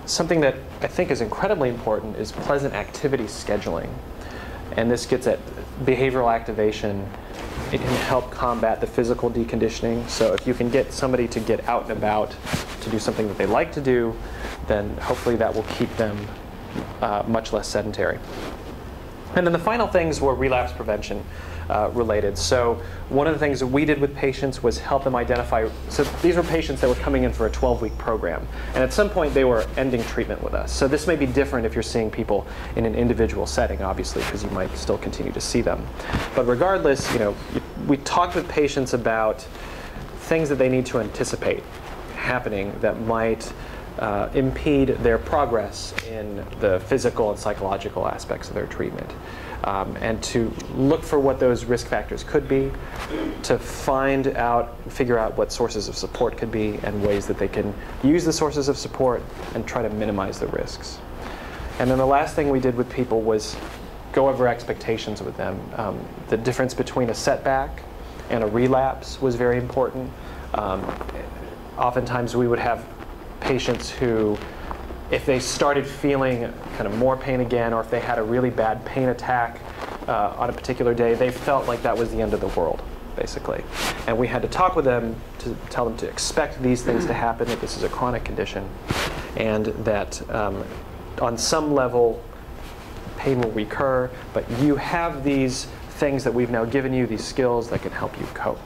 Something that I think is incredibly important is pleasant activity scheduling. And this gets at behavioral activation. It can help combat the physical deconditioning. So if you can get somebody to get out and about to do something that they like to do, then hopefully that will keep them much less sedentary. And then the final things were relapse prevention related. So one of the things that we did with patients was help them identify, so these were patients that were coming in for a 12-week program. And at some point they were ending treatment with us. So this may be different if you're seeing people in an individual setting, obviously, because you might still continue to see them. But regardless, we talked with patients about things that they need to anticipate happening that might impede their progress in the physical and psychological aspects of their treatment. And to look for what those risk factors could be, to figure out what sources of support could be and ways that they can use the sources of support and try to minimize the risks. And then the last thing we did with people was go over expectations with them. The difference between a setback and a relapse was very important. Oftentimes we would have patients who, if they started feeling kind of more pain again, or if they had a really bad pain attack on a particular day, they felt like that was the end of the world, basically. And we had to talk with them to tell them to expect these things to happen, that this is a chronic condition, and that on some level pain will recur, but you have these things that we've now given you, these skills that can help you cope.